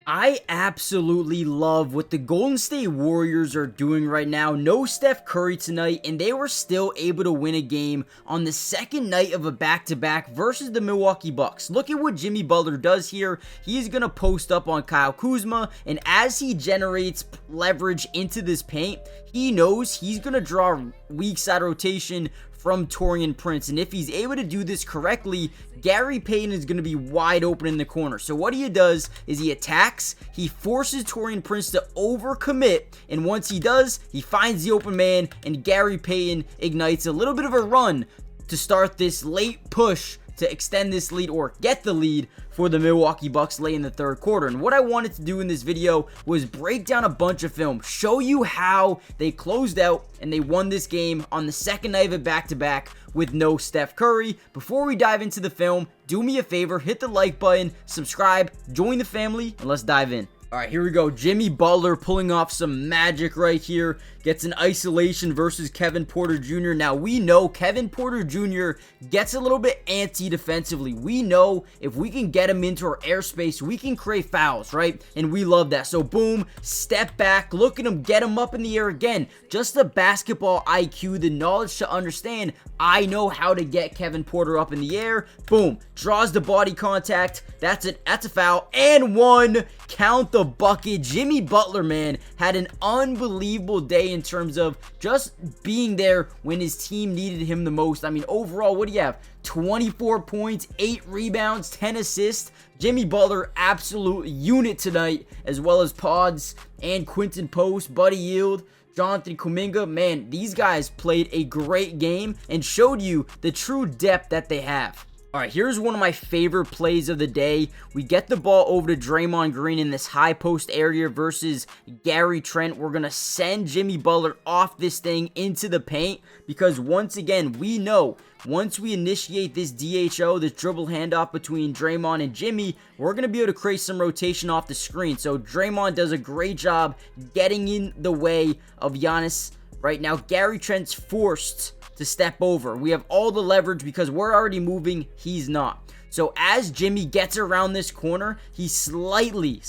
I absolutely love what the Golden State Warriors are doing right now. No Steph Curry tonight, and they were still able to win a game on the second night of a back-to-back versus the Milwaukee Bucks. Look at what Jimmy Butler does here. He's going to post up on Kyle Kuzma, and as he generates leverage into this paint, he knows he's going to draw weak side rotation from Taurean Prince, and if he's able to do this correctly, Gary Payton is going to be wide open in the corner. So what he does is he attacks, he forces Taurean Prince to overcommit, and once he does, he finds the open man, and Gary Payton ignites a little bit of a run to start this late push to extend this lead or get the lead for the Milwaukee Bucks late in the third quarter. And what I wanted to do in this video was break down a bunch of film, show you how they closed out and they won this game on the second night of a back-to-back with no Steph Curry. Before we dive into the film, do me a favor, hit the like button, subscribe, join the family, and let's dive in. Alright, here we go. Jimmy Butler pulling off some magic right here. Gets an isolation versus Kevin Porter Jr. Now, we know Kevin Porter Jr. gets a little bit antsy defensively. We know if we can get him into our airspace, we can create fouls, right? And we love that. So, boom, step back, look at him, get him up in the air again. Just the basketball IQ, the knowledge to understand, I know how to get Kevin Porter up in the air. Boom, draws the body contact. That's it. That's a foul. And one. Count the bucket. Jimmy Butler, man, had an unbelievable day in terms of just being there when his team needed him the most. I mean, overall, what do you have? 24 points, 8 rebounds, 10 assists. Jimmy Butler, absolute unit tonight, as well as Pods and Quinton Post, Buddy Hield, Jonathan Kuminga. Man, these guys played a great game and showed you the true depth that they have. Alright, here's one of my favorite plays of the day. We get the ball over to Draymond Green in this high post area versus Gary Trent. We're going to send Jimmy Butler off this thing into the paint because once again, we know once we initiate this DHO, this dribble handoff between Draymond and Jimmy, we're going to be able to create some rotation off the screen. So Draymond does a great job getting in the way of Giannis. Right now, Gary Trent's forced to step over. We have all the leverage because we're already moving. He's not. So as Jimmy gets around this corner, he slightly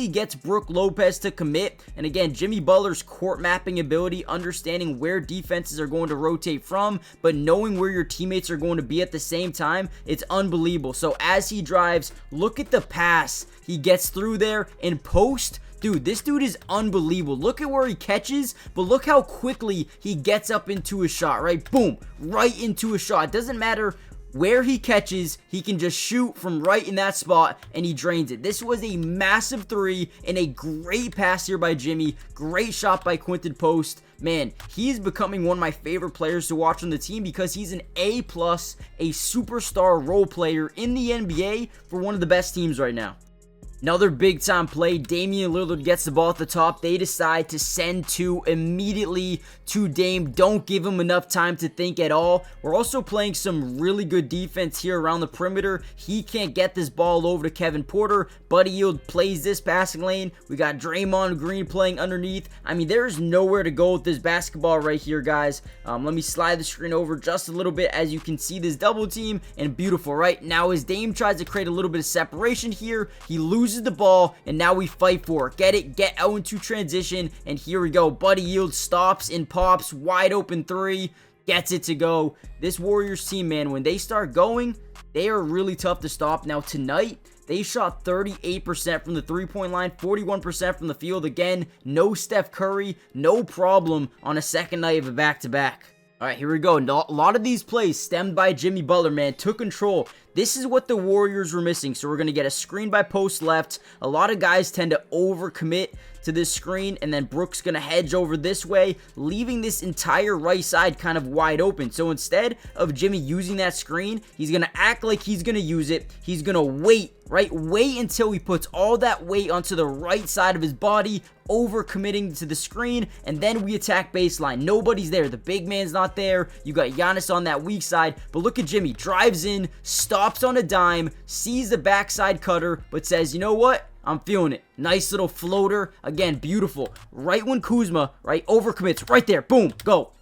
gets Brook Lopez to commit. And again, Jimmy Butler's court mapping ability, understanding where defenses are going to rotate from, but knowing where your teammates are going to be at the same time, it's unbelievable. So as he drives, look at the pass. He gets through there and post. Dude, this dude is unbelievable. Look at where he catches, but look how quickly he gets up into a shot, right? Boom, right into a shot. It doesn't matter where he catches, he can just shoot from right in that spot, and he drains it. This was a massive three and a great pass here by Jimmy. Great shot by Quinton Post. Man, he's becoming one of my favorite players to watch on the team because he's an A+, a superstar role player in the NBA for one of the best teams right now. Another big time play. Damian Lillard gets the ball at the top. They decide to send two immediately to Dame. Don't give him enough time to think at all. We're also playing some really good defense here around the perimeter. He can't get this ball over to Kevin Porter. Buddy Hield plays this passing lane. We got Draymond Green playing underneath. I mean, there is nowhere to go with this basketball right here, guys. Let me slide the screen over just a little bit. As you can see, this double team, and beautiful, right? Now as Dame tries to create a little bit of separation here, he loses the ball, and now we fight for it. Get out into transition, and here we go. Buddy Hield stops and pops, wide open three, gets it to go. This Warriors team, man, when they start going, they are really tough to stop. Now tonight, they shot 38% from the three-point line, 41% from the field. Again, no Steph Curry, no problem on a second night of a back-to-back. All right, here we go. A lot of these plays stemmed by Jimmy Butler, man. Took control. This is what the Warriors were missing. So we're going to get a screen by Post left. A lot of guys tend to overcommit to this screen, and then Brook's going to hedge over this way, leaving this entire right side kind of wide open. So instead of Jimmy using that screen, he's going to act like he's going to use it. He's going to wait, right? Wait until he puts all that weight onto the right side of his body, over-committing to the screen, and then we attack baseline. Nobody's there. The big man's not there. You got Giannis on that weak side, but look at Jimmy. Drives in, stops on a dime, sees the backside cutter, but says, you know what? I'm feeling it. Nice little floater. Again, beautiful. Right when Kuzma, right, overcommits. Right there. Boom. Go.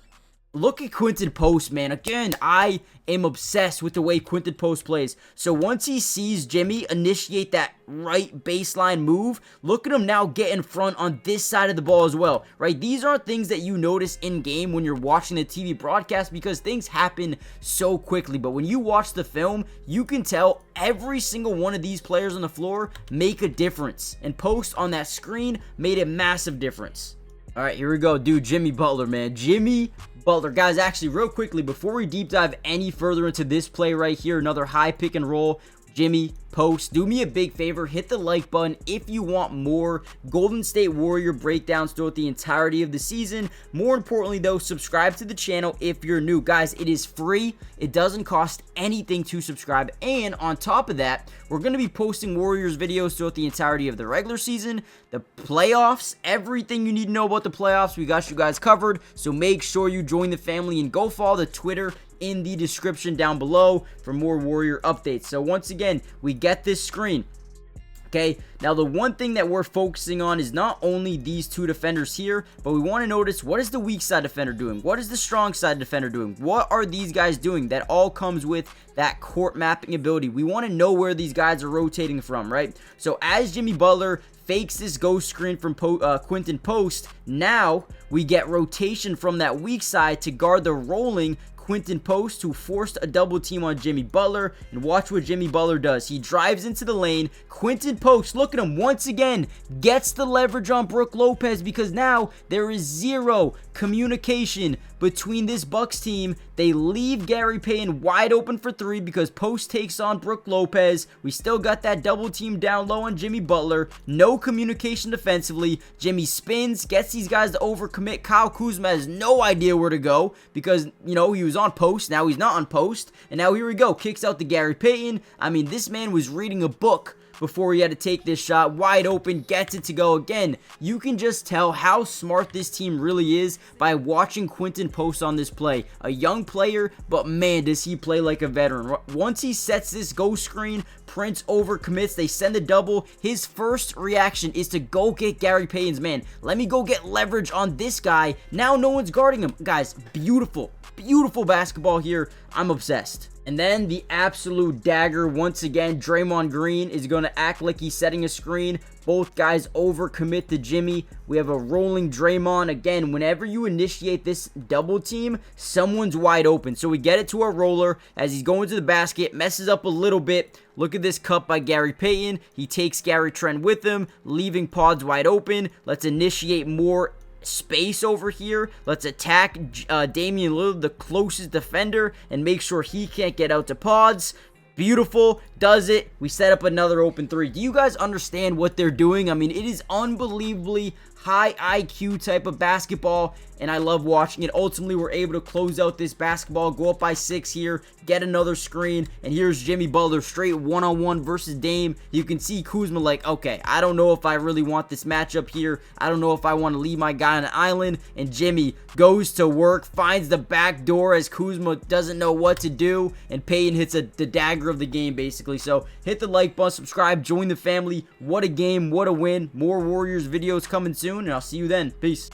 Look at Quinten Post, man. Again, I am obsessed with the way Quinten Post plays. So once he sees Jimmy initiate that right baseline move, look at him now get in front on this side of the ball as well, right? These aren't things that you notice in game when you're watching the TV broadcast because things happen so quickly. But when you watch the film, you can tell every single one of these players on the floor make a difference. And Post on that screen made a massive difference. All right, here we go, dude. Jimmy Butler, man. Jimmy Butler. Guys, actually, real quickly, before we deep dive any further into this play right here, another high pick and roll, Jimmy Post, do me a big favor, hit the like button if you want more Golden State Warrior breakdowns throughout the entirety of the season. More importantly though, subscribe to the channel if you're new. Guys, it is free. It doesn't cost anything to subscribe, and on top of that, we're going to be posting Warriors videos throughout the entirety of the regular season, the playoffs, everything you need to know about the playoffs. We got you guys covered, so make sure you join the family and go follow the Twitter in the description down below for more Warrior updates. So once again, we get this screen. Okay, now the one thing that we're focusing on is not only these two defenders here, but we want to notice what is the weak side defender doing? What is the strong side defender doing? What are these guys doing? That all comes with that court mapping ability. We want to know where these guys are rotating from, right? So as Jimmy Butler fakes this ghost screen from Quinten Post, now we get rotation from that weak side to guard the rolling Quinten Post, who forced a double team on Jimmy Butler. And watch what Jimmy Butler does. He drives into the lane. Quinten Post, look at him once again, gets the leverage on Brook Lopez because now there is zero communication between this Bucks team. They leave Gary Payton wide open for three because Post takes on Brook Lopez. We still got that double team down low on Jimmy Butler. No communication defensively. Jimmy spins, gets these guys to overcommit. Kyle Kuzma has no idea where to go because, you know, he was on Post. Now he's not on Post. And now here we go. Kicks out to Gary Payton. I mean, this man was reading a book before he had to take this shot. Wide open, gets it to go again. You can just tell how smart this team really is by watching Quinten Post on this play. A young player, but man, does he play like a veteran. Once he sets this ghost screen, Prince overcommits, they send a double. His first reaction is to go get Gary Payton's man. Let me go get leverage on this guy. Now no one's guarding him. Guys, beautiful, beautiful basketball here. I'm obsessed. And then the absolute dagger once again. Draymond Green is going to act like he's setting a screen. Both guys overcommit to Jimmy. We have a rolling Draymond. Again, whenever you initiate this double team, someone's wide open. So we get it to a roller as he's going to the basket. Messes up a little bit. Look at this cut by Gary Payton. He takes Gary Trent with him, leaving Pods wide open. Let's initiate more space over here. Let's attack Damian Lillard, the closest defender, and make sure he can't get out to Pods. Beautiful, does it. We set up another open three. Do you guys understand what they're doing? I mean, it is unbelievably high IQ type of basketball, and I love watching it. Ultimately, we're able to close out this basketball, go up by 6 here, get another screen, and here's Jimmy Butler straight one-on-one versus Dame. You can see Kuzma like, okay, I don't know if I really want this matchup here. I don't know if I want to leave my guy on an island, and Jimmy goes to work, finds the back door as Kuzma doesn't know what to do, and Payton hits the dagger of the game, basically. So hit the like button, subscribe, join the family. What a game, what a win. More Warriors videos coming soon, and I'll see you then. Peace.